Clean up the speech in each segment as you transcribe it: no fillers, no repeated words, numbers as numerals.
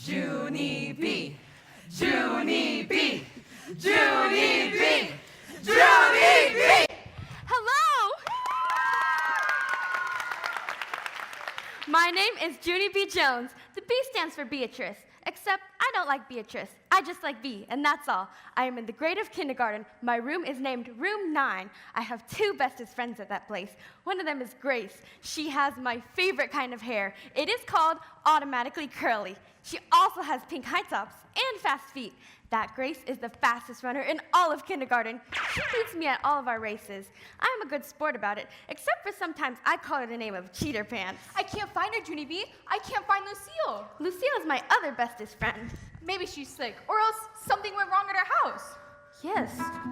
Junie B, Junie B, Junie B, Junie B. Hello! My name is Junie B. Jones. The B stands for Beatrice, except I don't like Beatrice. I just like B, and that's all. I am in the grade of kindergarten. My room is named Room 9. I have two bestest friends at that place. One of them is Grace. She has my favorite kind of hair. It is called automatically curly. She also has pink high tops and fast feet. That Grace is the fastest runner in all of kindergarten. She beats me at all of our races. I am a good sport about it, except for sometimes I call her the name of Cheater Pants. I can't find her, Junie B. I can't find Lucille. Lucille is my other bestest friend. Maybe she's sick, or else something went wrong at her house. Yes,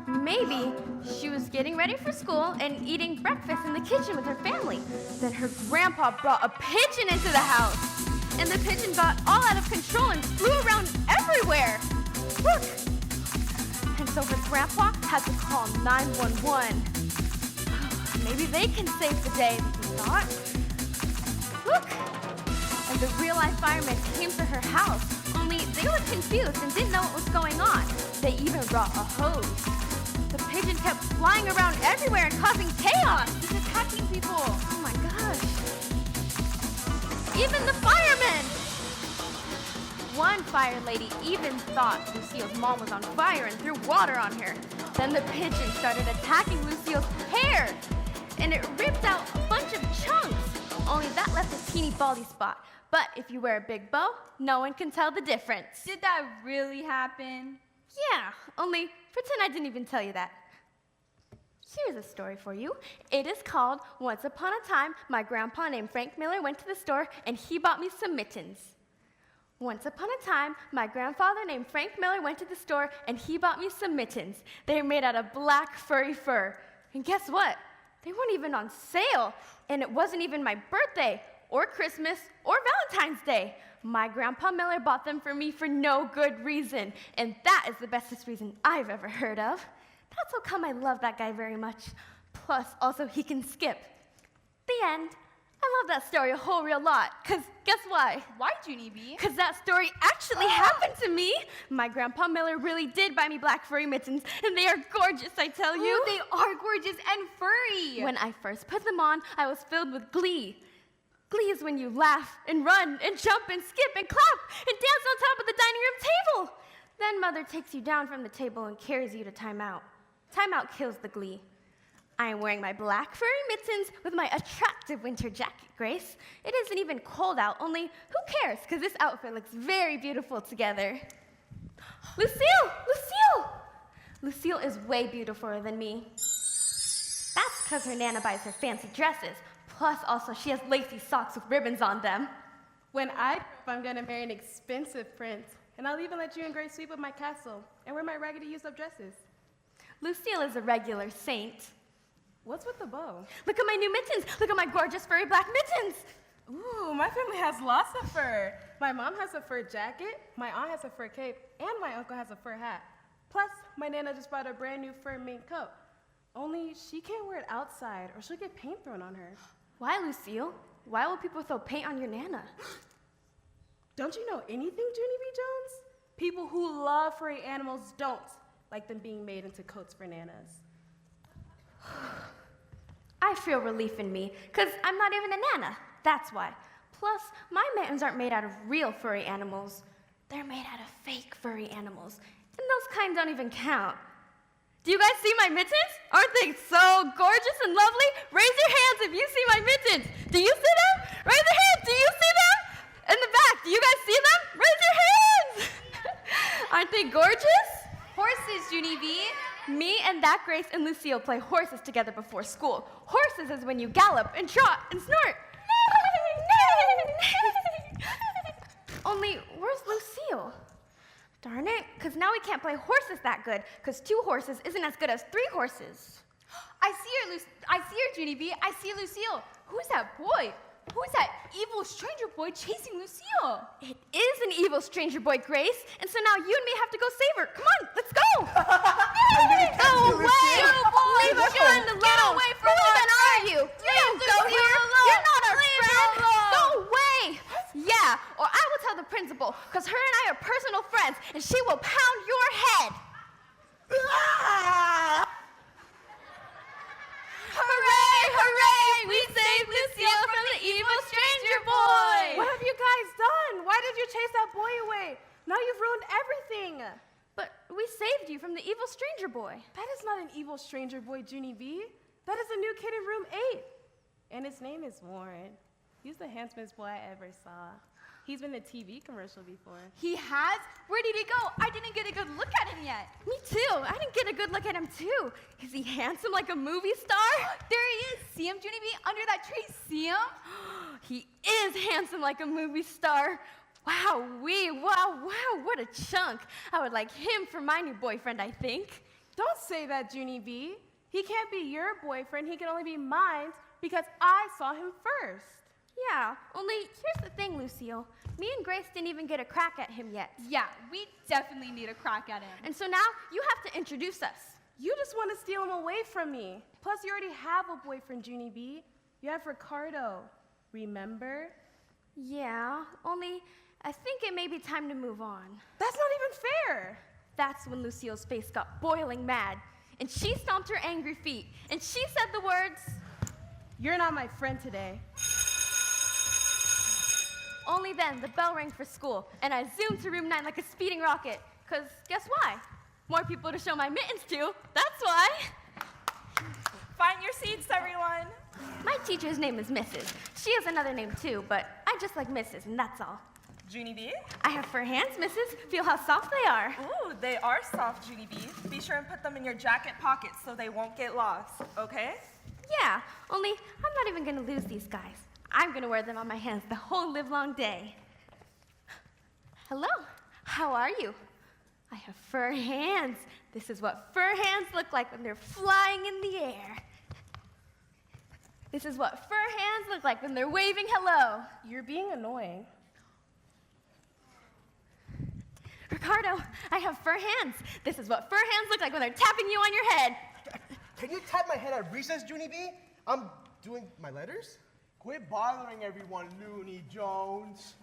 maybe she was getting ready for school and eating breakfast in the kitchen with her family. Then her grandpa brought a pigeon into the house. And the pigeon got all out of control and flew around everywhere. Look! And so her grandpa had to call 911. Maybe they can save the day, he thought. Look! And the real-life firemen came to her house, only they were confused and didn't know what was going on. They even brought a hose. The pigeon kept flying around everywhere and causing chaos. He's attacking people. Oh my gosh. Even the firemen! One fire lady even thought Lucille's mom was on fire and threw water on her. Then the pigeon started attacking Lucille's hair, and it ripped out a bunch of chunks. Only that left a teeny baldy spot. But if you wear a big bow, no one can tell the difference. Did that really happen? Yeah, only pretend I didn't even tell you that. Here's a story for you. It is called Once Upon a Time, My Grandpa named Frank Miller went to the store and he bought me some mittens. Once upon a time, my grandfather named Frank Miller went to the store and he bought me some mittens. They're made out of black furry fur. And guess what? They weren't even on sale. And it wasn't even my birthday or Christmas or Valentine's Day. My Grandpa Miller bought them for me for no good reason. And that is the bestest reason I've ever heard of. That's how come I love that guy very much. Plus, also, he can skip. The end. I love that story a whole real lot, because guess why? Why, Junie B? Because that story actually happened to me. My Grandpa Miller really did buy me black furry mittens, and they are gorgeous, I tell you. Ooh, they are gorgeous and furry. When I first put them on, I was filled with glee. Glee is when you laugh and run and jump and skip and clap and dance on top of the dining room table. Then Mother takes you down from the table and carries you to timeout. Timeout kills the glee. I am wearing my black furry mittens with my attractive winter jacket, Grace. It isn't even cold out, only who cares, because this outfit looks very beautiful together. Lucille! Lucille! Lucille is way beautifuler than me. That's because her Nana buys her fancy dresses. Plus, also, she has lacy socks with ribbons on them. When I'm gonna marry an expensive prince, and I'll even let you and Grace sweep up my castle and wear my raggedy used-up dresses. Lucille is a regular saint. What's with the bow? Look at my new mittens. Look at my gorgeous furry black mittens. Ooh, my family has lots of fur. My mom has a fur jacket, my aunt has a fur cape, and my uncle has a fur hat. Plus, my Nana just bought a brand new fur mink coat. Only she can't wear it outside or she'll get paint thrown on her. Why, Lucille? Why will people throw paint on your Nana? Don't you know anything, Junie B. Jones? People who love furry animals don't like them being made into coats for Nanas. I feel relief in me, because I'm not even a Nana. That's why. Plus, my mittens aren't made out of real furry animals. They're made out of fake furry animals, and those kind don't even count. Do you guys see my mittens? Aren't they so gorgeous and lovely? Raise your hands if you see my mittens. Do you see them? Raise your hands. Do you see them? In the back, do you guys see them? Raise your hands. Aren't they gorgeous? Horses, Junie B. Me and that Grace and Lucille play horses together before school. Horses is when you gallop and trot and snort. Only, where's Lucille? Darn it, because now we can't play horses that good, because 2 horses isn't as good as 3 horses. I see her, Junie B. I see Lucille. Who's that boy? Who's that evil stranger boy chasing Lucille? It is an evil stranger boy, Grace, and so now you and me have to go save her. Come on, let's go! Go away! Leave us alone! Get away from us! Who even are you? You don't go here! You're not our friend! Go away! Yeah, or I will tell the principal, because her and I are personal friends, and she will pound your head! Hooray! Hooray! We saved Lucille from the evil stranger boy! What have you guys done? Why did you chase that boy away? Now you've ruined everything. But we saved you from the evil stranger boy. That is not an evil stranger boy, Junie B. That is a new kid in room 8. And his name is Warren. He's the handsomest boy I ever saw. He's been in a TV commercial before. He has? Where did he go? I didn't get a good look at him yet. Me too. I didn't get a good look at him too. Is he handsome like a movie star? There he is. See him, Junie B? Under that tree. See him? He is handsome like a movie star. Wow, what a chunk. I would like him for my new boyfriend, I think. Don't say that, Junie B. He can't be your boyfriend. He can only be mine because I saw him first. Yeah, only here's the thing, Lucille. Me and Grace didn't even get a crack at him yet. Yeah, we definitely need a crack at him. And so now you have to introduce us. You just want to steal him away from me. Plus, you already have a boyfriend, Junie B. You have Ricardo. Remember? Yeah, only I think it may be time to move on. That's not even fair. That's when Lucille's face got boiling mad, and she stomped her angry feet, and she said the words, "You're not my friend today." Only then, the bell rang for school, and I zoomed to room 9 like a speeding rocket. Because guess why? More people to show my mittens to. That's why. Find your seats, everyone. My teacher's name is Mrs. She has another name too, but I just like Mrs., and that's all. Junie B? I have fur hands, Mrs. Feel how soft they are. Ooh, they are soft, Junie B. Be sure and put them in your jacket pockets so they won't get lost, okay? Yeah, only I'm not even going to lose these guys. I'm going to wear them on my hands the whole livelong day. Hello, how are you? I have fur hands. This is what fur hands look like when they're flying in the air. This is what fur hands look like when they're waving hello. You're being annoying. Ricardo, I have fur hands. This is what fur hands look like when they're tapping you on your head. Can you tap my head at recess, Junie B? I'm doing my letters. Quit bothering everyone, Looney Jones.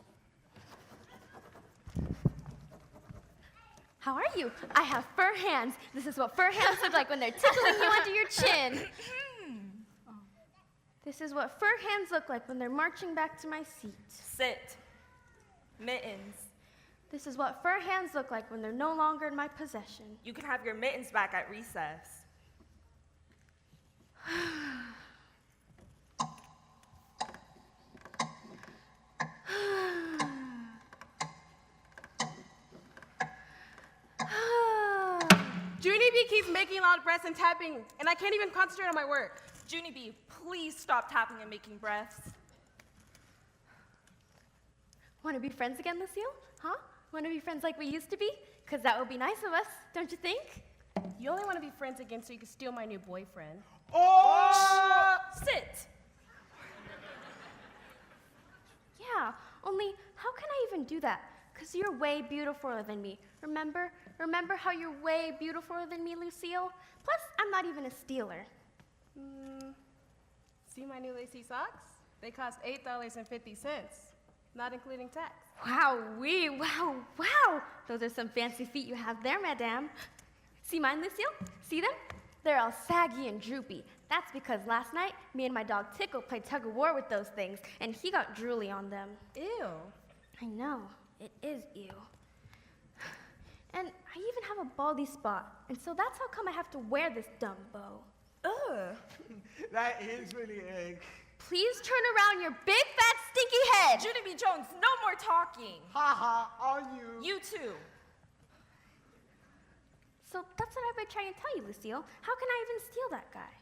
How are you? I have fur hands. This is what fur hands look like when they're tickling you under your chin. This is what fur hands look like when they're marching back to my seat. Sit. Mittens. This is what fur hands look like when they're no longer in my possession. You can have your mittens back at recess. Junie B keeps making loud breaths and tapping, and I can't even concentrate on my work. Junie B, please stop tapping and making breaths. Want to be friends again, Lucille? Huh? Want to be friends like we used to be? Because that would be nice of us, don't you think? You only want to be friends again so you can steal my new boyfriend. Oh! Sit. Yeah, only how can I even do that? Because you're way beautifuler than me. Remember? Remember how you're way beautifuler than me, Lucille? Plus, I'm not even a stealer. See my new lacy socks? They cost $8.50, not including tax. Wow. Those are some fancy feet you have there, madame. See mine, Lucille? See them? They're all saggy and droopy. That's because last night, me and my dog Tickle played tug of war with those things, and he got drooly on them. Ew. I know, it is ew. And I even have a baldy spot, and so that's how come I have to wear this dumb bow. Ugh. That is really egg. Please turn around your big, fat, stinky head. Junie B. Jones, no more talking. Ha ha, on you. You too. So that's what I've been trying to tell you, Lucille. How can I even steal that guy?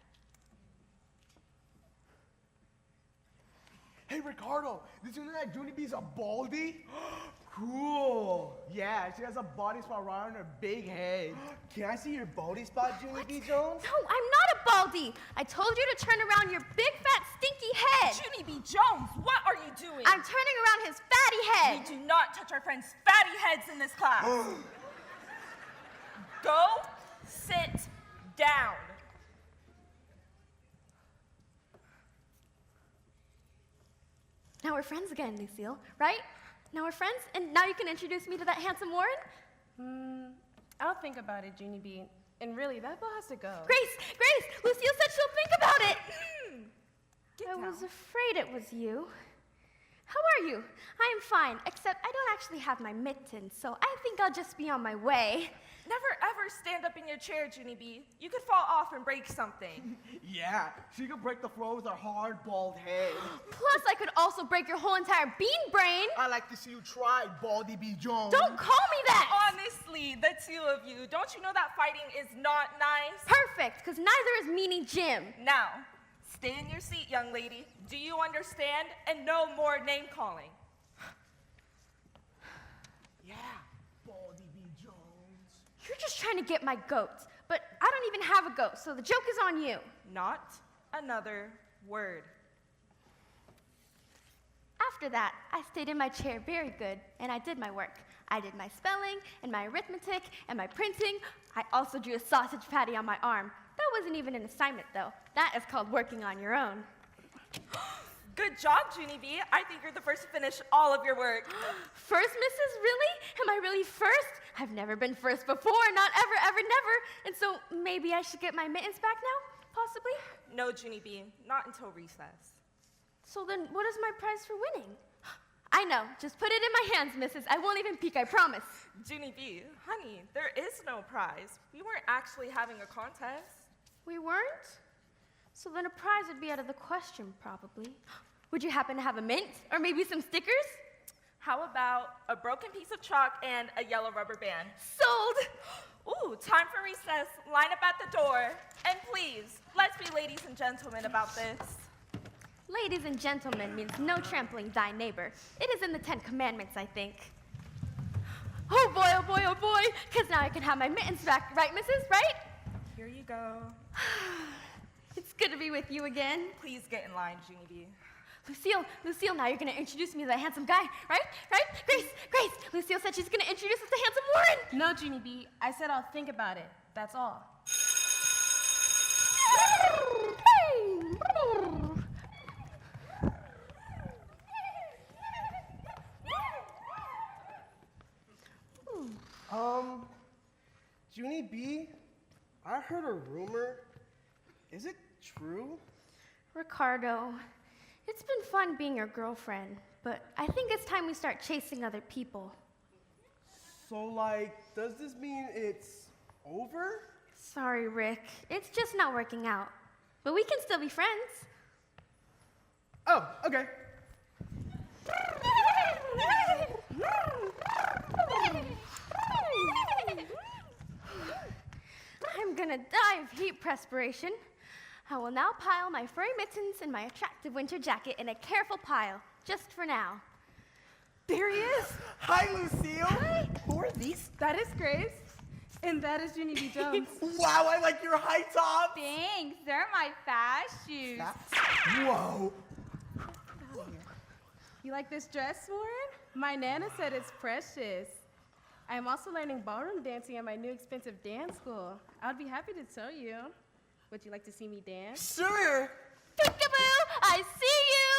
Hey, Ricardo, did you know that Junie B's a baldy? Cool. Yeah. Yeah, she has a body spot right on her big head. Can I see your baldy spot, Junie B. Jones? No, I'm not a baldy. I told you to turn around your big, fat, stinky head. Junie B. Jones, what are you doing? I'm turning around his fatty head. We do not touch our friends' fatty heads in this class. Go sit down. Now we're friends again, Lucille, right? Now we're friends, and now you can introduce me to that handsome Warren? I'll think about it, Junie B. And really, that ball has to go. Grace, Lucille said she'll think about it. Get I down. was afraid it was you. How are you? I am fine, except I don't actually have my mittens, so I think I'll just be on my way. Never ever stand up in your chair, Junie B. You could fall off and break something. Yeah, she could break the floor with her hard, bald head. Plus, I could also break your whole entire bean brain. I like to see you try, Baldy B. Jones. Don't call me that! Honestly, the two of you, don't you know that fighting is not nice? Perfect, because neither is Meanie Jim. Now, stay in your seat, young lady. Do you understand? And no more name calling. Yeah, Baldy B. Jones. You're just trying to get my goat, but I don't even have a goat, so the joke is on you. Not another word. After that, I stayed in my chair very good, and I did my work. I did my spelling, and my arithmetic, and my printing. I also drew a sausage patty on my arm. That wasn't even an assignment, though. That is called working on your own. Good job, Junie B. I think you're the first to finish all of your work. First, Mrs. Really? Am I really first? I've never been first before, not ever, ever, never. And so maybe I should get my mittens back now, possibly? No, Junie B. Not until recess. So then what is my prize for winning? I know. Just put it in my hands, Mrs. I won't even peek, I promise. Junie B, honey, there is no prize. We weren't actually having a contest. We weren't? So then a prize would be out of the question, probably. Would you happen to have a mint? Or maybe some stickers? How about a broken piece of chalk and a yellow rubber band? Sold! Ooh, time for recess. Line up at the door. And please, let's be ladies and gentlemen about this. Ladies and gentlemen means no trampling thy neighbor. It is in the 10 Commandments, I think. Oh boy, oh boy, oh boy, because now I can have my mittens back, right, Mrs., right? Here you go. It's good to be with you again. Please get in line, Junie B. Lucille, now you're going to introduce me to that handsome guy, right? Grace, Lucille said she's going to introduce us to handsome Warren. No, Junie B. I said I'll think about it. That's all. Junie B, I heard a rumor. Is it true? Ricardo, it's been fun being your girlfriend, but I think it's time we start chasing other people. So, like, does this mean it's over? Sorry, Rick. It's just not working out. But we can still be friends. Oh, okay. I'm gonna die of heat perspiration. I will now pile my furry mittens and my attractive winter jacket in a careful pile, just for now. There he is. Hi, Lucille. Hi. Who are these? That is Grace. And that is Junie B. Jones. Wow, I like your high tops. Thanks, they're my fast shoes. Whoa. You like this dress, Warren? My Nana said it's precious. I am also learning ballroom dancing at my new expensive dance school. I'd be happy to tell you. Would you like to see me dance? Sure. Peekaboo! I see you!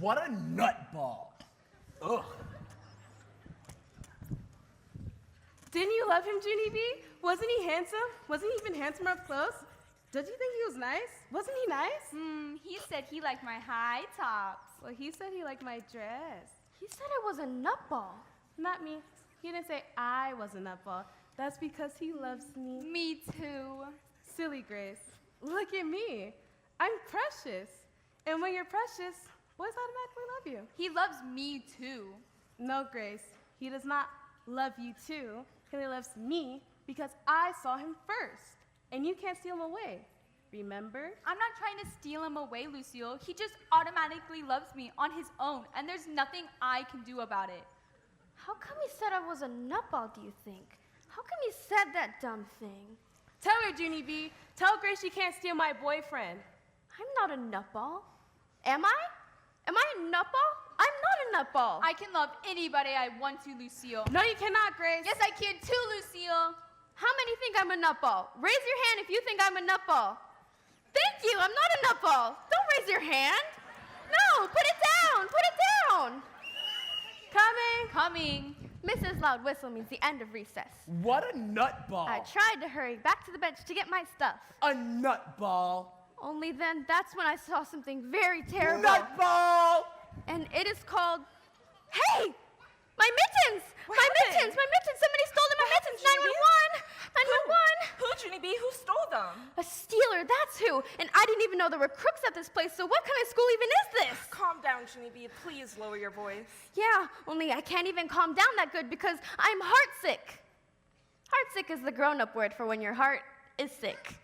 What a nutball. Ugh. Didn't you love him, Junie B? Wasn't he handsome? Wasn't he even handsomer up close? Did you think he was nice? Wasn't he nice? He said he liked my high tops. Well, he said he liked my dress. He said I was a nutball. Not me. He didn't say I was a nutball. That's because he loves me. Me too. Silly Grace. Look at me. I'm precious. And when you're precious, boys automatically love you. He loves me too. No, Grace. He does not love you too. He loves me because I saw him first. And you can't steal him away. remember? I'm not trying to steal him away, Lucille. He just automatically loves me on his own, and there's nothing I can do about it. How come he said I was a nutball, do you think? How come he said that dumb thing? Tell her, Junie B. Tell Grace she can't steal my boyfriend. I'm not a nutball. Am I? Am I a nutball? I'm not a nutball. I can love anybody I want to, Lucille. No, you cannot, Grace. Yes, I can too, Lucille. How many think I'm a nutball? Raise your hand if you think I'm a nutball. Thank you, I'm not a nutball. Don't raise your hand. No, put it down, put it down. Coming. Mrs. Loud Whistle means the end of recess. What a nutball. I tried to hurry back to the bench to get my stuff. A nutball. Only then, that's when I saw something very terrible. Nutball! And it is called, hey, my mittens! What My happened? mittens! My mittens! Somebody stole my mittens! Junie? 911! 911! Who, Junie B? Who stole them? A stealer, that's who. And I didn't even know there were crooks at this place, so what kind of school even is this? Calm down, Junie B. Please lower your voice. Yeah, only I can't even calm down that good because I'm heartsick. Heartsick is the grown-up word for when your heart is sick.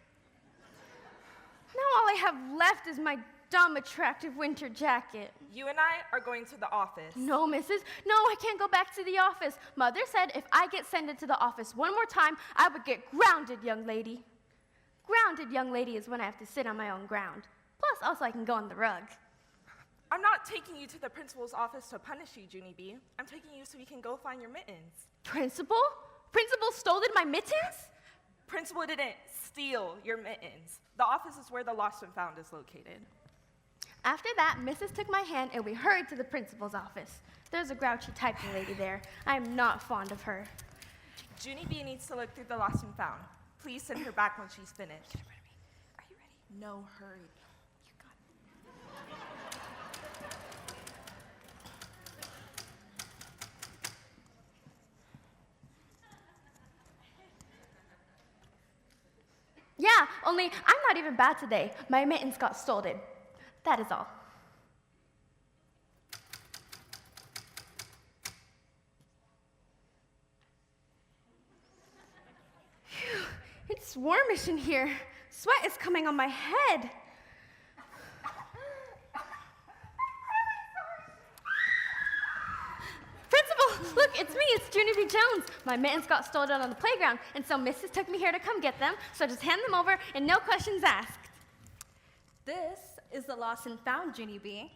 Now all I have left is my dumb, attractive winter jacket. You and I are going to the office. No, missus. No, I can't go back to the office. Mother said if I get sent into the office one more time, I would get grounded, young lady. Grounded, young lady, is when I have to sit on my own ground. Plus, also I can go on the rug. I'm not taking you to the principal's office to punish you, Junie B. I'm taking you so we can go find your mittens. Principal? Principal stole my mittens? Principal didn't steal your mittens. The office is where the lost and found is located. After that, Mrs. took my hand and we hurried to the principal's office. There's a grouchy typing lady there. I am not fond of her. Junie B needs to look through the lost and found. Please send her back when she's finished. Are you ready? No, hurry. You got it. Yeah, only I'm not even bad today. My mittens got stolen. That is all. Phew, it's warmish in here. Sweat is coming on my head. Principal, look, it's me, it's Junie B. Jones. My mittens got stolen on the playground, and so Mrs. took me here to come get them, so just hand them over and no questions asked. This is the lost and found, Junie B.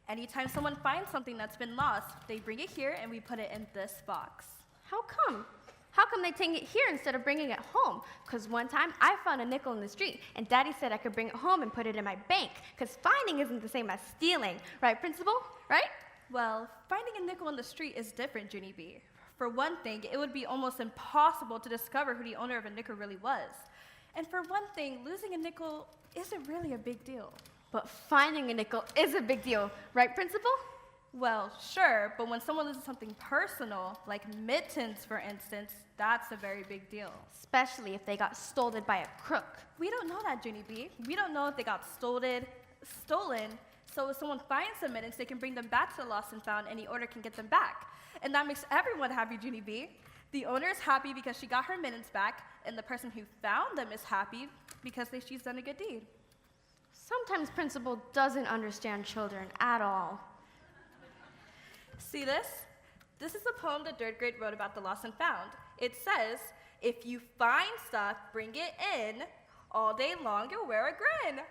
Anytime someone finds something that's been lost, they bring it here and we put it in this box. How come? How come they take it here instead of bringing it home? Because one time I found a nickel in the street, and Daddy said I could bring it home and put it in my bank, because finding isn't the same as stealing. Right, Principal? Right? Well, finding a nickel in the street is different, Junie B. For one thing, it would be almost impossible to discover who the owner of a nickel really was. And for one thing, losing a nickel isn't really a big deal. But finding a nickel is a big deal. Right, Principal? Well, sure, but when someone loses something personal, like mittens, for instance, that's a very big deal. Especially if they got stolen by a crook. We don't know that, Junie B. We don't know if they got stolen. So if someone finds the mittens, they can bring them back to the lost and found, and the owner can get them back. And that makes everyone happy, Junie B. The owner is happy because she got her mittens back, and the person who found them is happy because she's done a good deed. Sometimes Principal doesn't understand children at all. See this? This is a poem the third grade wrote about the lost and found. It says, if you find stuff, bring it in. All day long, you'll wear a grin.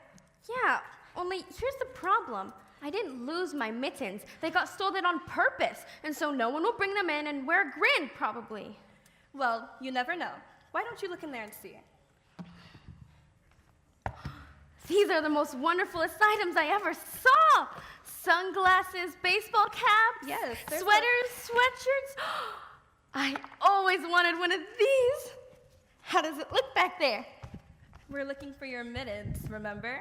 Yeah, only here's the problem. I didn't lose my mittens. They got stolen on purpose, and so no one will bring them in and wear a grin, probably. Well, you never know. Why don't you look in there and see? These are the most wonderfulest items I ever saw. Sunglasses, baseball caps, Yes, they're sweaters, sweatshirts. I always wanted one of these. How does it look back there? We're looking for your mittens, remember?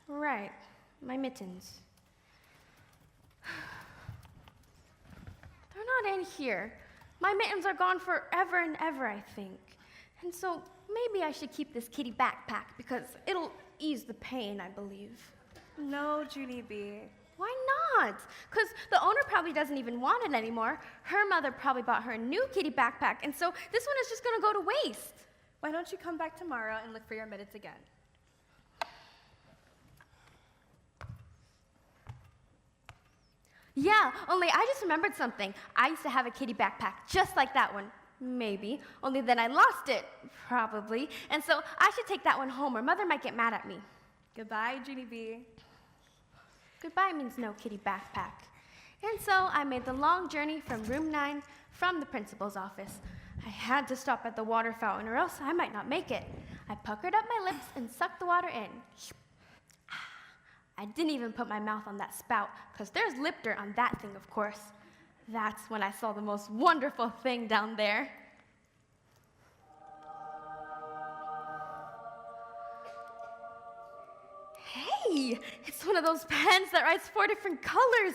Right, my mittens. They're not in here. My mittens are gone forever and ever, I think. And so maybe I should keep this kitty backpack because it'll ease the pain, I believe. No, Junie B. Why not? Because the owner probably doesn't even want it anymore. Her mother probably bought her a new kitty backpack, and so this one is just going to go to waste. Why don't you come back tomorrow and look for your mittens again? Yeah, only I just remembered something. I used to have a kitty backpack just like that one. Maybe. Only then I lost it. Probably. And so I should take that one home or Mother might get mad at me. Goodbye, Junie B. Goodbye means no kitty backpack. And so I made the long journey from room 9 from the principal's office. I had to stop at the water fountain or else I might not make it. I puckered up my lips and sucked the water in. I didn't even put my mouth on that spout, because there's lip dirt on that thing, of course. That's when I saw the most wonderful thing down there. Hey, it's one of those pens that writes 4 different colors.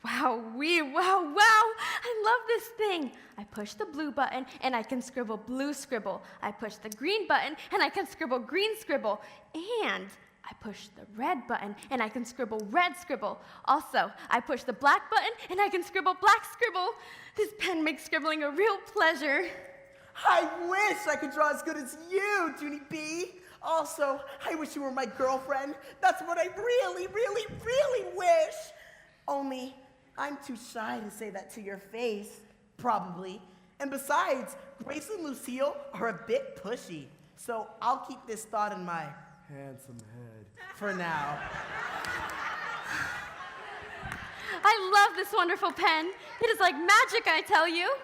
Wow, I love this thing. I push the blue button and I can scribble blue scribble. I push the green button and I can scribble green scribble. And I push the red button and I can scribble red scribble. Also, I push the black button and I can scribble black scribble. This pen makes scribbling a real pleasure. I wish I could draw as good as you, Junie B. Also, I wish you were my girlfriend. That's what I really wish. Only, I'm too shy to say that to your face, probably. And besides, Grace and Lucille are a bit pushy. So I'll keep this thought in my handsome head for now. I love this wonderful pen. It is like magic, I tell you.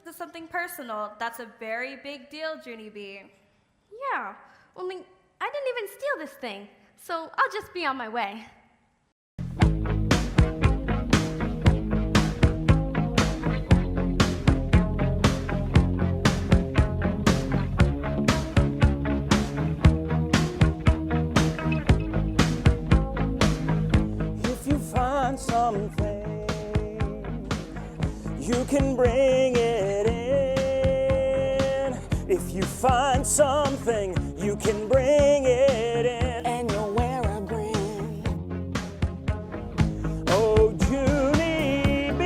This is something personal. That's a very big deal, Junie B. Yeah, only I didn't even steal this thing, so I'll just be on my way. If you find something, you can bring it in. If you find something, you can bring it in. And you'll wear a grin. Oh, Junie B,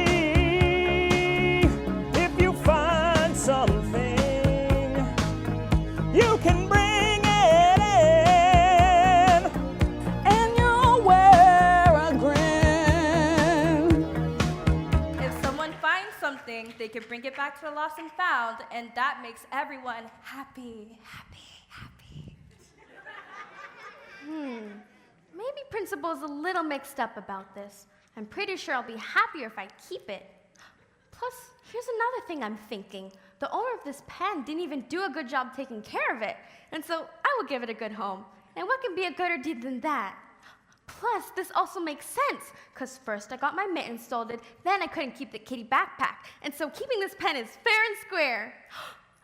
if you find something, you can bring it in. And you'll wear a grin. If someone finds something, they can bring it back to the lost and found, and that makes everyone happy. Maybe Principal's a little mixed up about this. I'm pretty sure I'll be happier if I keep it. Plus, here's another thing I'm thinking. The owner of this pen didn't even do a good job taking care of it, and so I will give it a good home. And what can be a gooder deed than that? Plus, this also makes sense, because first I got my mittens stolen, then I couldn't keep the kitty backpack, and so keeping this pen is fair and square.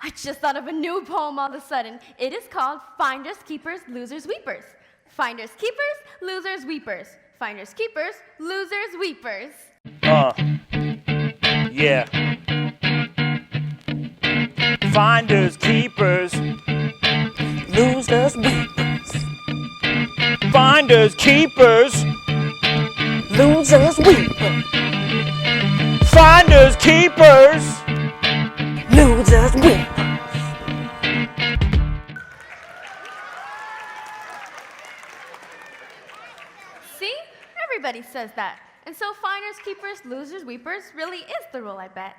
I just thought of a new poem all of a sudden. It is called Finders, Keepers, Losers, Weepers. Finders, keepers, losers, weepers. Finders, keepers, losers, weepers. Yeah. Finders, keepers, losers, weepers. Finders, keepers, losers, weepers. Finders, keepers, losers, weepers. See? Everybody says that. And so finders, keepers, losers, weepers really is the rule, I bet.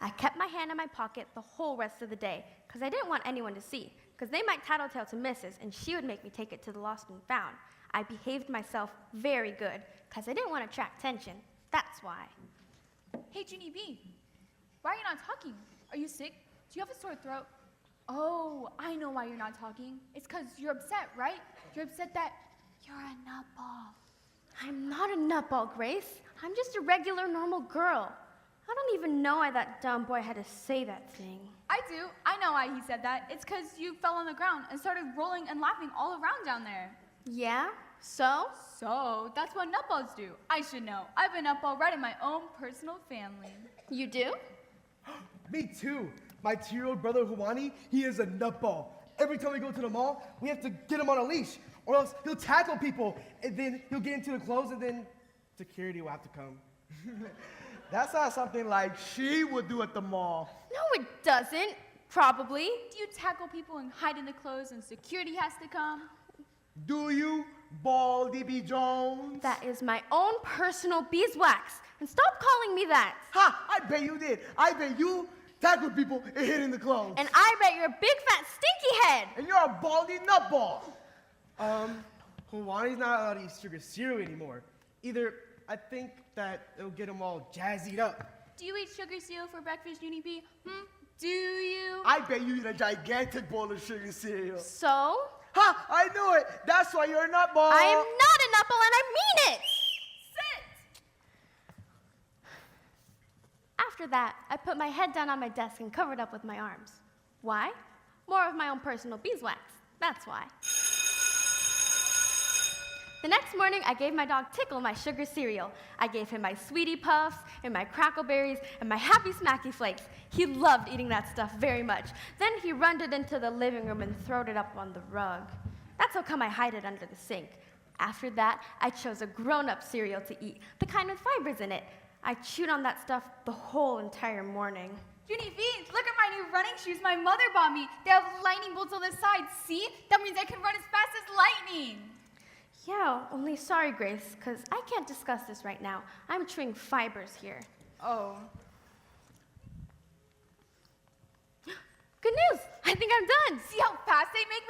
I kept my hand in my pocket the whole rest of the day, because I didn't want anyone to see, because they might tattletale to Mrs., and she would make me take it to the lost and found. I behaved myself very good, because I didn't want to attract attention. That's why. Hey, Junie B, why are you not talking? Are you sick? Do you have a sore throat? Oh, I know why you're not talking. It's because you're upset, right? You're upset that you're a nutball. I'm not a nutball, Grace. I'm just a regular, normal girl. I don't even know why that dumb boy had to say that thing. I do. I know why he said that. It's because you fell on the ground and started rolling and laughing all around down there. Yeah? So? So, that's what nutballs do. I should know. I've been nutball right in my own personal family. You do? Me too. My 2-year-old brother Junie, he is a nutball. Every time we go to the mall, we have to get him on a leash, or else he'll tackle people, and then he'll get into the clothes, and then security will have to come. That sounds something like she would do at the mall. No, it doesn't. Probably. Do you tackle people and hide in the clothes and security has to come? Do you, Baldy B. Jones? That is my own personal beeswax. And stop calling me that. Ha! I bet you did. I bet you tackled people and hid in the clothes. And I bet you're a big fat stinky head. And you're a baldy nutball. Hawani's not allowed to eat sugar cereal anymore. Either I think that it'll get them all jazzied up. Do you eat sugar cereal for breakfast, Junie B? Do you? I bet you eat a gigantic bowl of sugar cereal. So? Ha! I knew it. That's why you're a nutball. I am not a nutball and I mean it. Sit! After that, I put my head down on my desk and covered up with my arms. Why? More of my own personal beeswax. That's why. The next morning, I gave my dog Tickle my sugar cereal. I gave him my Sweetie Puffs and my Crackleberries and my Happy Smacky Flakes. He loved eating that stuff very much. Then he runned it into the living room and throwed it up on the rug. That's how come I hide it under the sink. After that, I chose a grown-up cereal to eat, the kind with fibers in it. I chewed on that stuff the whole entire morning. Junie B, look at my new running shoes my mother bought me. They have lightning bolts on the sides. See? That means I can run as fast as lightning. Yeah, only sorry, Grace, because I can't discuss this right now. I'm chewing fibers here. Oh. Good news! I think I'm done. See how fast they make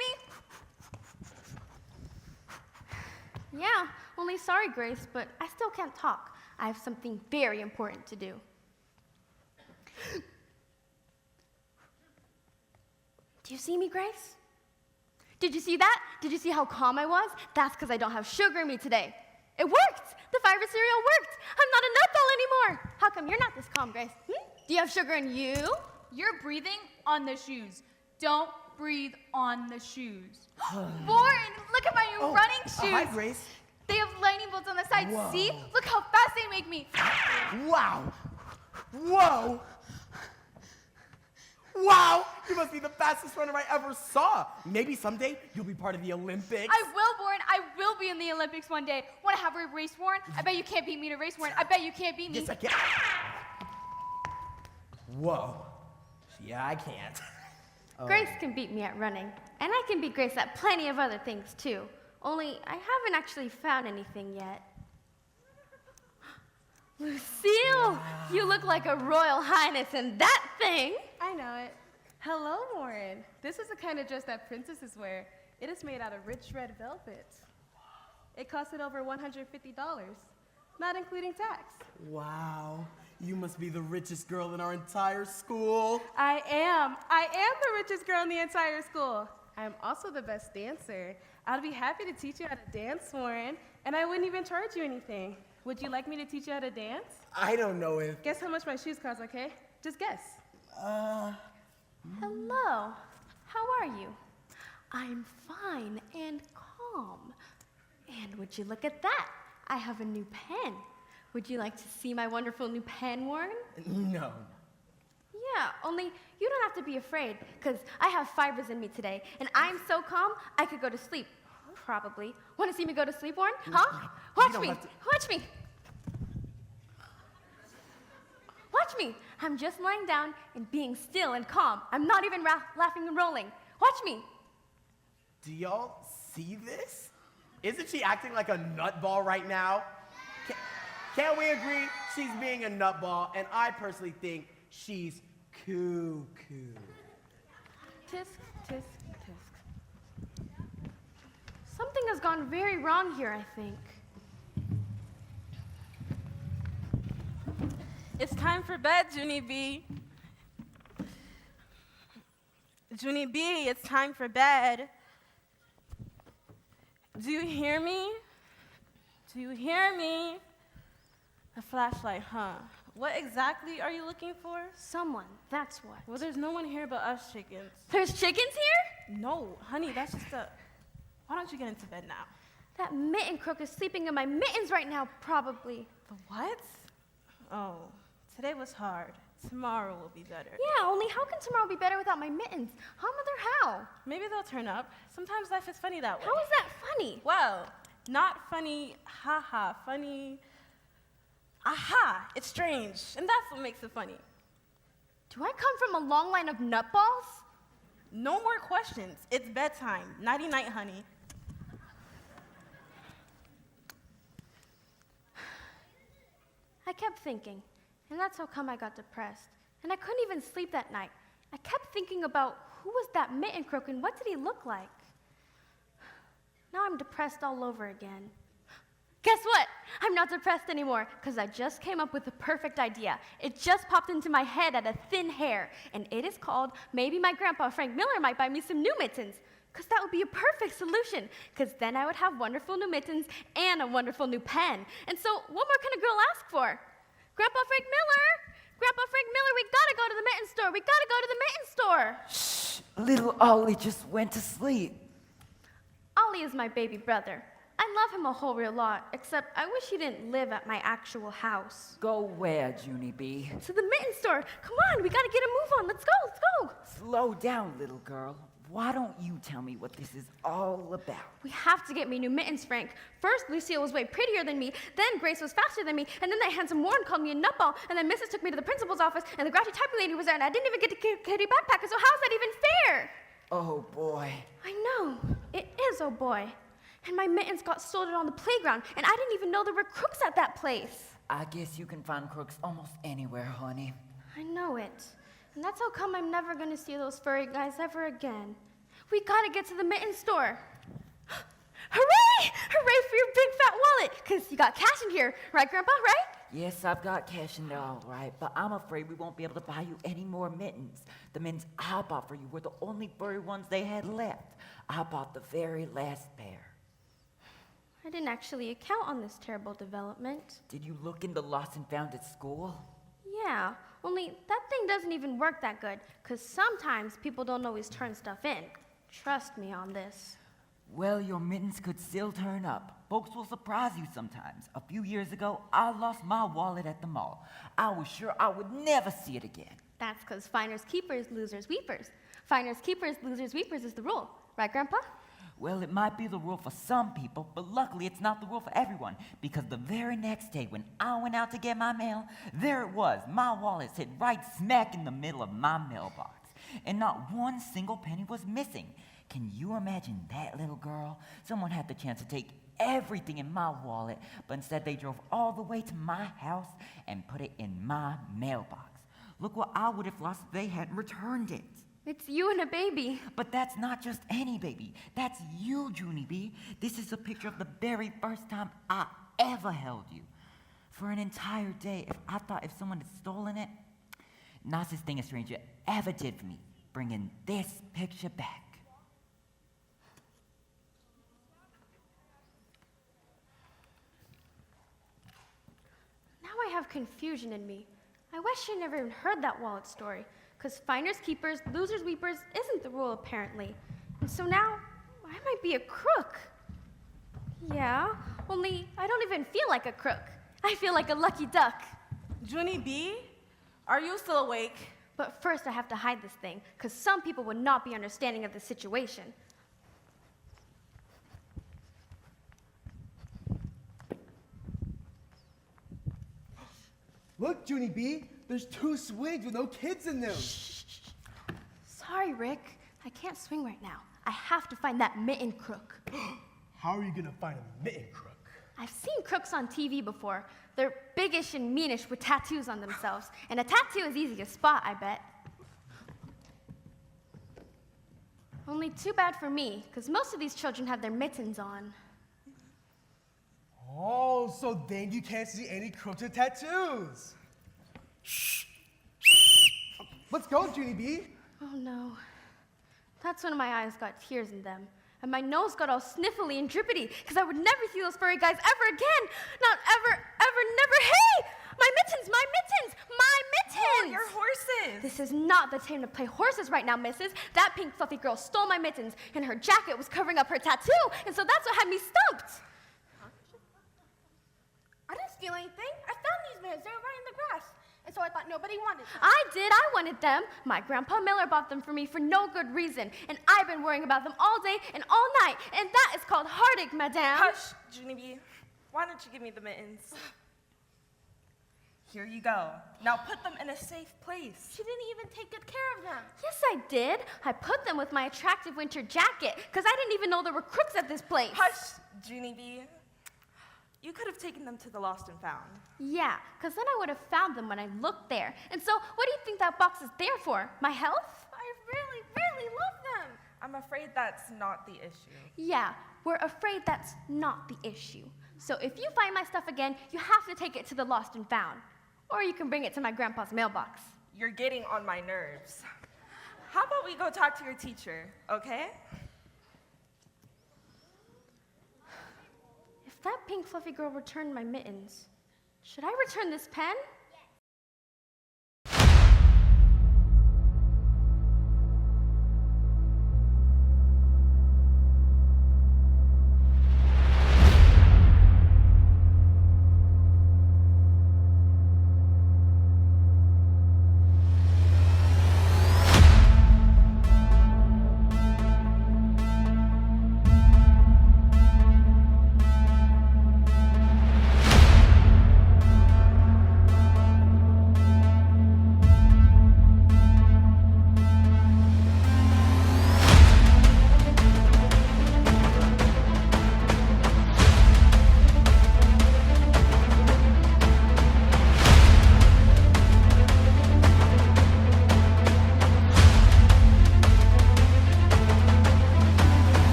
me? Yeah, only sorry, Grace, but I still can't talk. I have something very important to do. Do you see me, Grace? Did you see that? Did you see how calm I was? That's because I don't have sugar in me today. It worked! The fiber cereal worked! I'm not a nutball anymore! How come you're not this calm, Grace? Do you have sugar in you? You're breathing on the shoes. Don't breathe on the shoes. Warren, look at my new running shoes. Hi, Grace. They have lightning bolts on the sides. Whoa. See? Look how fast they make me. Wow. Whoa. Wow. You must be the fastest runner I ever saw. Maybe someday you'll be part of the Olympics. I will, Warren. I will be in the Olympics one day. Want to have a race, Warren? I bet you can't beat me in a race, Warren. I bet you can't beat me. Yes, I can. Whoa. Yeah, I can't. Grace can beat me at running, and I can beat Grace at plenty of other things, too. Only I haven't actually found anything yet. Lucille, you look like a royal highness in that thing. I know it. Hello, Warren. This is the kind of dress that princesses wear. It is made out of rich red velvet. It costed over $150, not including tax. Wow. You must be the richest girl in our entire school. I am the richest girl in the entire school. I am also the best dancer. I'd be happy to teach you how to dance, Warren, and I wouldn't even charge you anything. Would you like me to teach you how to dance? I don't know if... Guess how much my shoes cost, okay? Just guess. Hello, how are you? I'm fine and calm. And would you look at that? I have a new pen. Would you like to see my wonderful new pen, Warren? No. Yeah, only you don't have to be afraid, because I have fibers in me today, and I'm so calm, I could go to sleep. Probably. Want to see me go to sleep, Warren? Huh? Watch me. Watch me. Watch me. I'm just lying down and being still and calm. I'm not even laughing and rolling. Watch me. Do y'all see this? Isn't she acting like a nutball right now? Can't we agree she's being a nutball, and I personally think she's cuckoo. Tisk, tisk, tisk. Something has gone very wrong here, I think. It's time for bed, Junie B. Junie B, it's time for bed. Do you hear me? Do you hear me? A flashlight, huh? What exactly are you looking for? Someone, that's what. Well, there's no one here but us chickens. There's chickens here? No, honey, that's just a... Why don't you get into bed now? That mitten crook is sleeping in my mittens right now, probably. The what? Oh, today was hard. Tomorrow will be better. Yeah, only how can tomorrow be better without my mittens? Huh, Mother, how? Maybe they'll turn up. Sometimes life is funny that way. How is that funny? Well, not funny, haha, funny, aha, it's strange, and that's what makes it funny. Do I come from a long line of nutballs? No more questions. It's bedtime. Nighty-night, honey. kept thinking, and that's how come I got depressed. And I couldn't even sleep that night. I kept thinking about who was that mitten crook and what did he look like? Now I'm depressed all over again. Guess what? I'm not depressed anymore, because I just came up with the perfect idea. It just popped into my head at a thin hair, and it is called, maybe my grandpa Frank Miller might buy me some new mittens, because that would be a perfect solution, because then I would have wonderful new mittens and a wonderful new pen. And so what more can a girl ask for? Grandpa Frank Miller! Grandpa Frank Miller, we gotta go to the mitten store! We gotta go to the mitten store! Shh, little Ollie just went to sleep. Ollie is my baby brother. I love him a whole real lot, except I wish he didn't live at my actual house. Go where, Junie B? To the mitten store. Come on, we gotta get a move on. Let's go, let's go. Slow down, little girl. Why don't you tell me what this is all about? We have to get me new mittens, Frank. First, Lucille was way prettier than me, then Grace was faster than me, and then that handsome Warren called me a nutball, and then Mrs. took me to the principal's office, and the grouchy typing lady was there, and I didn't even get to Kitty backpacker, so how's that even fair? Oh, boy. I know. It is, oh boy. And my mittens got stolen on the playground, and I didn't even know there were crooks at that place. I guess you can find crooks almost anywhere, honey. I know it. And that's how come I'm never going to see those furry guys ever again. We gotta get to the mitten store. Hooray! Hooray for your big fat wallet, because you got cash in here, right, Grandpa, right? Yes, I've got cash in there, all right, but I'm afraid we won't be able to buy you any more mittens. The mittens I bought for you were the only furry ones they had left. I bought the very last pair. I didn't actually account on this terrible development. Did you look in the lost and found at school? Yeah, only that thing doesn't even work that good, because sometimes people don't always turn stuff in. Trust me on this. Well, your mittens could still turn up. Folks will surprise you sometimes. A few years ago, I lost my wallet at the mall. I was sure I would never see it again. That's because finders keepers, losers weepers. Finders keepers, losers weepers is the rule. Right, Grandpa? Well, it might be the rule for some people, but luckily it's not the rule for everyone, because the very next day when I went out to get my mail, there it was, my wallet sit right smack in the middle of my mailbox, and not one single penny was missing. Can you imagine that, little girl? Someone had the chance to take everything in my wallet, but instead they drove all the way to my house and put it in my mailbox. Look what I would have lost if they hadn't returned it. It's you and a baby. But that's not just any baby. That's you, Junie B. This is a picture of the very first time I ever held you. For an entire day, I thought if someone had stolen it, nicest thing a stranger ever did for me, bringing this picture back. Now I have confusion in me. I wish I never even heard that wallet story. Because finders keepers, losers weepers isn't the rule, apparently. And so now, I might be a crook. Yeah, only I don't even feel like a crook. I feel like a lucky duck. Junie B, are you still awake? But first I have to hide this thing, because some people would not be understanding of the situation. Look, Junie B, there's 2 swings with no kids in them. Sorry, Rick. I can't swing right now. I have to find that mitten crook. How are you gonna find a mitten crook? I've seen crooks on TV before. They're biggish and meanish with tattoos on themselves. And a tattoo is easy to spot, I bet. Only too bad for me, because most of these children have their mittens on. Oh, so then you can't see any crooks or tattoos. Shh. Let's go, Junie B. Oh no. That's when my eyes got tears in them. And my nose got all sniffly and drippity, because I would never see those furry guys ever again. Not ever, ever, never. Hey! My mittens, my mittens, my mittens! Oh, your horses! This is not the time to play horses right now, missus. That pink fluffy girl stole my mittens, and her jacket was covering up her tattoo, and so that's what had me stumped. I didn't steal anything. I found these mittens. They were right in the grass. And so I thought nobody wanted them. I did. I wanted them. My grandpa Miller bought them for me for no good reason, and I've been worrying about them all day and all night, and that is called heartache, madame. Hush, Junie B. Why don't you give me the mittens? Here you go. Now put them in a safe place. She didn't even take good care of them. Yes, I did. I put them with my attractive winter jacket, because I didn't even know there were crooks at this place. Hush, Junie B. You could have taken them to the lost and found. Yeah, because then I would have found them when I looked there. And so, what do you think that box is there for? My health? I really, really love them. I'm afraid that's not the issue. Yeah, we're afraid that's not the issue. So if you find my stuff again, you have to take it to the lost and found. Or you can bring it to my grandpa's mailbox. You're getting on my nerves. How about we go talk to your teacher, okay? If that pink fluffy girl returned my mittens, should I return this pen?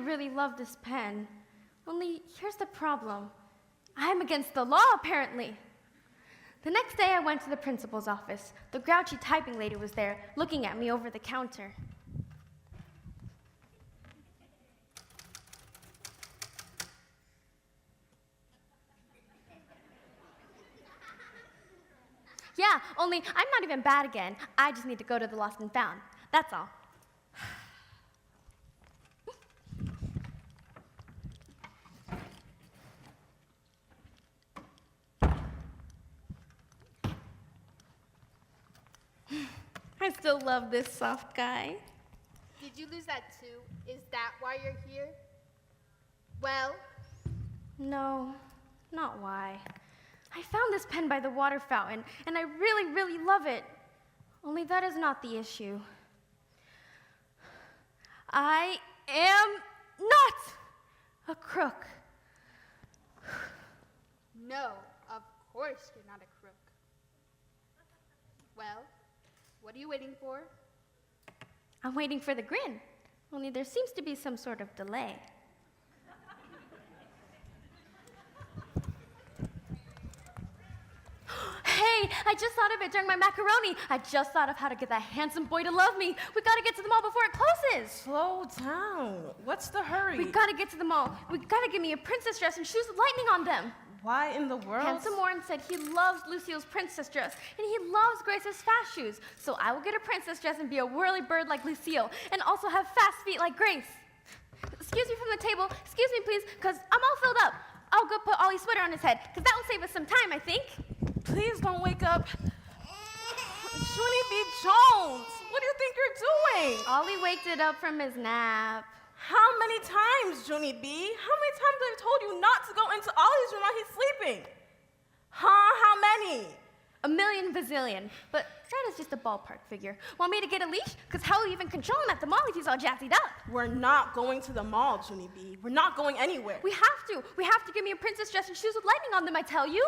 Really love this pen. Only here's the problem. I'm against the law, apparently. The next day I went to the principal's office. The grouchy typing lady was there, looking at me over the counter. Yeah, only I'm not even bad again. I just need to go to the lost and found. That's all. I still love this soft guy. Did you lose that too? Is that why you're here? Well? No, not why. I found this pen by the water fountain, and I really, really love it. Only that is not the issue. I am not a crook. No, of course you're not a crook. Well, what are you waiting for? I'm waiting for the grin. Only there seems to be some sort of delay. Hey, I just thought of it during my macaroni. I just thought of how to get that handsome boy to love me. We gotta get to the mall before it closes. Slow down. What's the hurry? We gotta get to the mall. We gotta give me a princess dress and shoes with lightning on them. Why in the world? Handsome Warren said he loves Lucille's princess dress, and he loves Grace's fast shoes. So I will get a princess dress and be a whirly bird like Lucille, and also have fast feet like Grace. Excuse me from the table. Excuse me, please, because I'm all filled up. I'll go put Ollie's sweater on his head, because that will save us some time, I think. Please don't wake up. Junie B. Jones, what do you think you're doing? Ollie waked it up from his nap. How many times, Junie B? How many times have I told you not to go into Ollie's room while he's sleeping? Huh? How many? A million bazillion. But that is just a ballpark figure. Want me to get a leash? Because how will you even control him at the mall if he's all jazzied up? We're not going to the mall, Junie B. We're not going anywhere. We have to. We have to give me a princess dress and shoes with lightning on them, I tell you.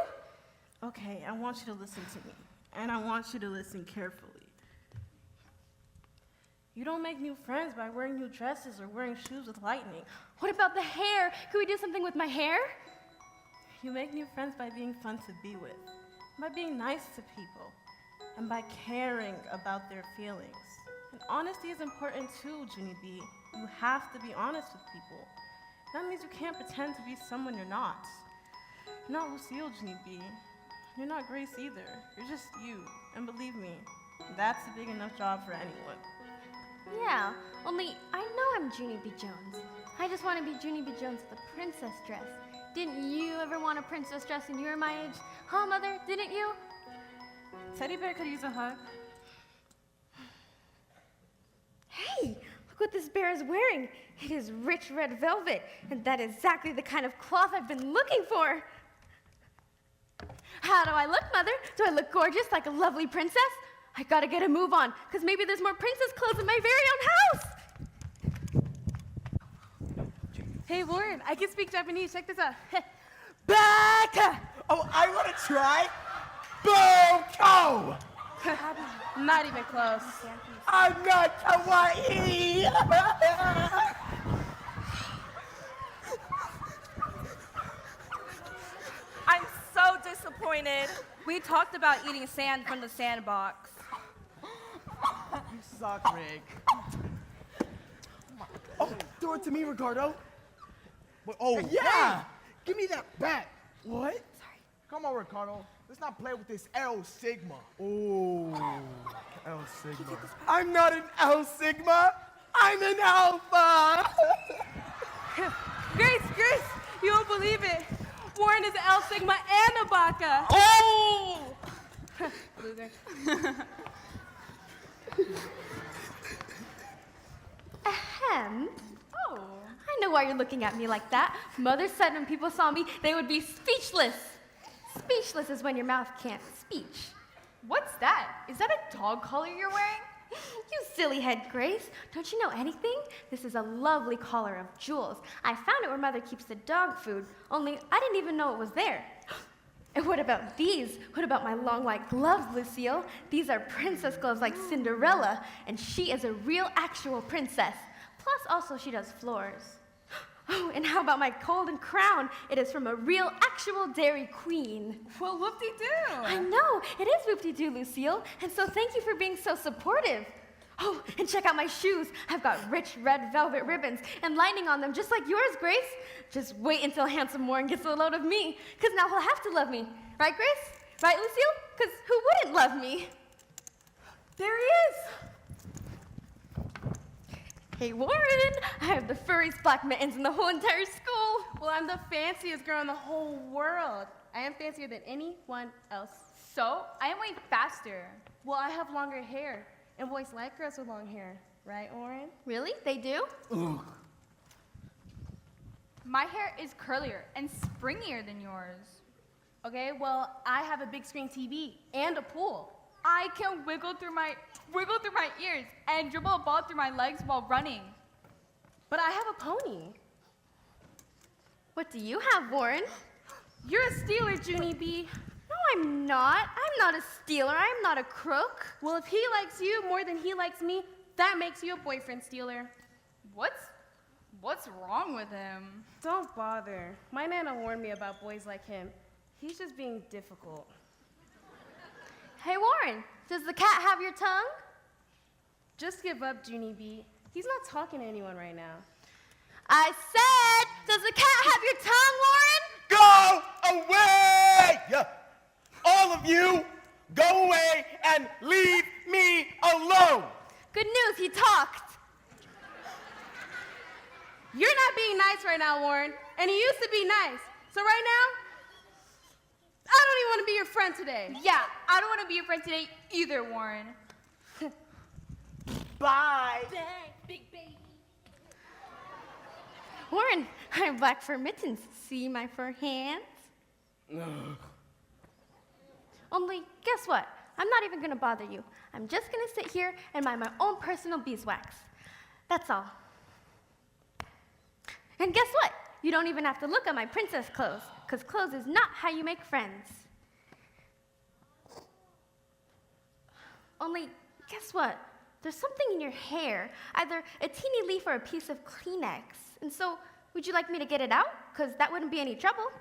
Okay, I want you to listen to me. and I want you to listen carefully. You don't make new friends by wearing new dresses or wearing shoes with lightning. What about the hair? Could we do something with my hair? You make new friends by being fun to be with, by being nice to people, and by caring about their feelings. And honesty is important too, Junie B. You have to be honest with people. That means you can't pretend to be someone you're not. You're not Lucille, Junie B. You're not Grace either. You're just you. And believe me, that's a big enough job for anyone. Yeah, only I know I'm Junie B. Jones. I just want to be Junie B. Jones with a princess dress. Didn't you ever want a princess dress when you were my age? Huh, Mother? Didn't you? Teddy Bear could use a hug. Hey, look what this bear is wearing. It is rich red velvet, and that is exactly the kind of cloth I've been looking for. How do I look, Mother? Do I look gorgeous like a lovely princess? I gotta get a move on, because maybe there's more princess clothes in my very own house. Hey, Warren, I can speak Japanese. Check this out. Back! Oh, I want to try. Boom! Not even close. I'm not kawaii! I'm so disappointed. We talked about eating sand from the sandbox. You suck, Rick. Oh, throw it to me, Ricardo. Oh, Yeah! Give me that bat. What? Come on, Ricardo. Let's not play with this L Sigma. Oh, L Sigma. I'm not an L Sigma. I'm an Alpha. Grace, you won't believe it. Warren is L Sigma and a Baka. Oh! Loser. Ahem. Oh. I know why you're looking at me like that. Mother said when people saw me, they would be speechless. Speechless is when your mouth can't speech. What's that? Is that a dog collar you're wearing? You silly head, Grace. Don't you know anything? This is a lovely collar of jewels. I found it where Mother keeps the dog food, only I didn't even know it was there. And what about these? What about my long white gloves, Lucille? These are princess gloves like Cinderella, and she is a real actual princess. Plus, also, she does floors. Oh, and how about my golden crown? It is from a real actual Dairy Queen. Well, whoop-de-doo. I know, it is whoop-de-doo, Lucille, and so thank you for being so supportive. Oh, and check out my shoes. I've got rich red velvet ribbons and lining on them, just like yours, Grace. Just wait until handsome Warren gets a load of me, because now he'll have to love me. Right, Grace? Right, Lucille? Because who wouldn't love me? There he is. Hey, Warren, I have the furriest black mittens in the whole entire school. Well, I'm the fanciest girl in the whole world. I am fancier than anyone else. So, I am way faster. Well, I have longer hair, and boys like girls with long hair. Right, Warren? Really? They do? My hair is curlier and springier than yours. Okay, well, I have a big screen TV and a pool. I can wiggle through my ears and dribble a ball through my legs while running. But I have a pony. What do you have, Warren? You're a stealer, Junie B. No, I'm not. I'm not a stealer. I'm not a crook. Well, if he likes you more than he likes me, that makes you a boyfriend stealer. What's wrong with him? Don't bother. My Nana warned me about boys like him. He's just being difficult. Hey, Warren, does the cat have your tongue? Just give up, Junie B. He's not talking to anyone right now. I said, does the cat have your tongue, Warren? Go away! All of you, go away and leave me alone! Good news, he talked. You're not being nice right now, Warren, and he used to be nice. So right now, I don't even want to be your friend today. Yeah, I don't want to be your friend today either, Warren. Bye! Thanks, big baby. Warren, I have black fur mittens. See my fur hands? Only, guess what? I'm not even going to bother you. I'm just going to sit here and mind my own personal beeswax. That's all. And guess what? You don't even have to look at my princess clothes, because clothes is not how you make friends. Only, guess what? There's something in your hair, either a teeny leaf or a piece of Kleenex. And so, would you like me to get it out? Because that wouldn't be any trouble.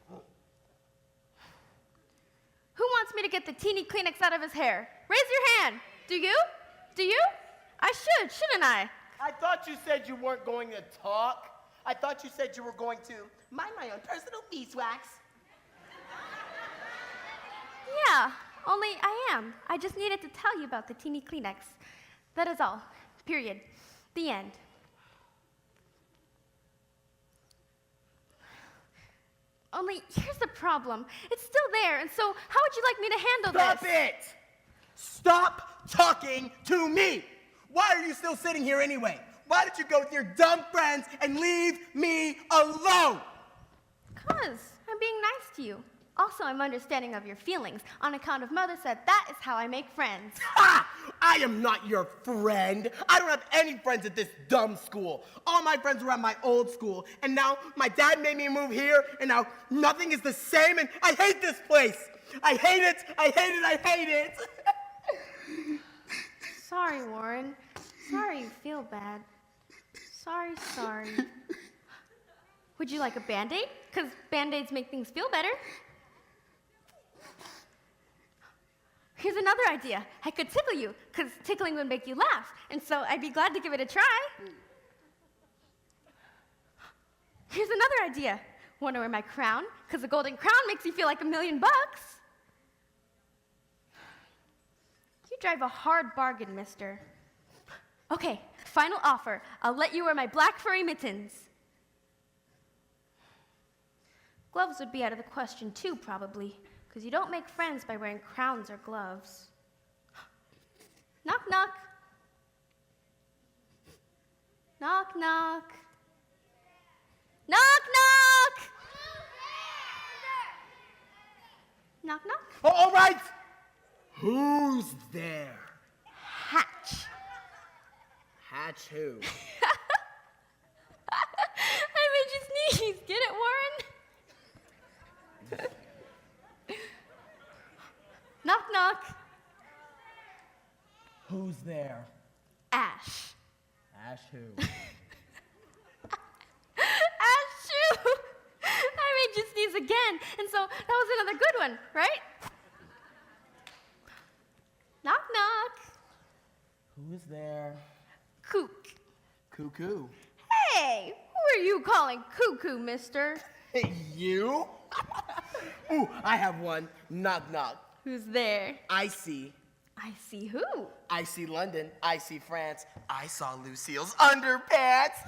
Who wants me to get the teeny Kleenex out of his hair? Raise your hand. Do you? Do you? I should, shouldn't I? I thought you said you weren't going to talk. I thought you said you were going to mind my own personal beeswax. Yeah, only I am. I just needed to tell you about the teeny Kleenex. That is all. Period. The end. Only, here's the problem. It's still there, and so how would you like me to handle Stop this? it! Stop talking to me! Why are you still sitting here anyway? Why did you go with your dumb friends and leave me alone? 'Cause I'm being nice to you. Also, I'm understanding of your feelings. On account of Mother said that is how I make friends. Ha! I am not your friend. I don't have any friends at this dumb school. All my friends were at my old school, and now my dad made me move here, and now nothing is the same, and I hate this place. I hate it, I hate it, I hate it. Sorry, Warren. Sorry you feel bad. Sorry. Would you like a Band-Aid? 'Cause Band-Aids make things feel better. Here's another idea. I could tickle you, 'cause tickling would make you laugh, and so I'd be glad to give it a try. Here's another idea. Want to wear my crown? 'Cause a golden crown makes you feel like $1,000,000. You drive a hard bargain, mister. Okay, final offer. I'll let you wear my black furry mittens. Gloves would be out of the question too, probably, because you don't make friends by wearing crowns or gloves. Knock, knock. Knock, knock. Knock, knock. Knock, knock. Oh, all right. Who's there? Hatch. Hatch who? I made you sneeze. Get it, Warren? Knock, knock. Who's there? Ash. Ash who? Ash, shoo! I made you sneeze again, and so that was another good one, right? Knock, knock. Who's there? Kook. Cuckoo. Hey, who are you calling cuckoo, mister? You? Ooh, I have one. Knock, knock. Who's there? I see. I see who? I see London. I see France. I saw Lucille's underpants.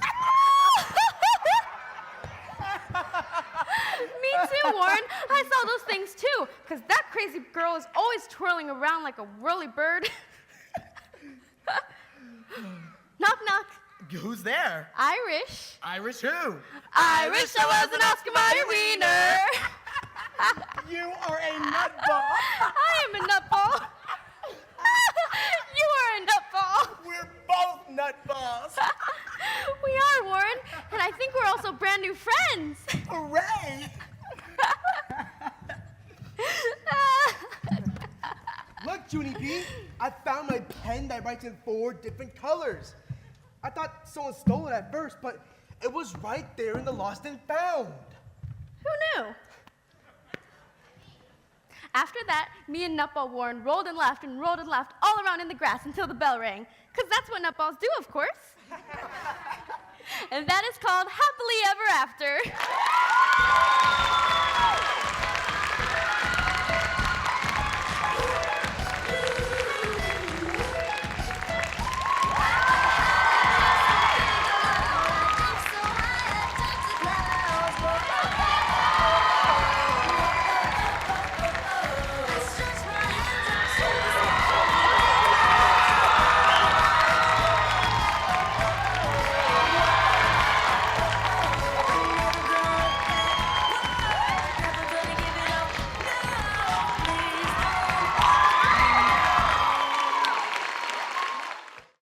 Me too, Warren. I saw those things too, because that crazy girl is always twirling around like a whirly bird. Knock, knock. Who's there? Irish. Irish who? I wish I was an Oscar Mayer wiener. You are a nutball. I am a nutball. You are a nutball. We're both nutballs. We are, Warren, and I think we're also brand new friends. Hooray! Look, Junie B, I found my pen that writes in 4 different colors. I thought someone stole it at first, but it was right there in the lost and found. Who knew? After that, me and Nutball Warren rolled and laughed all around in the grass until the bell rang. Because that's what nutballs do, of course. And that is called Happily Ever After.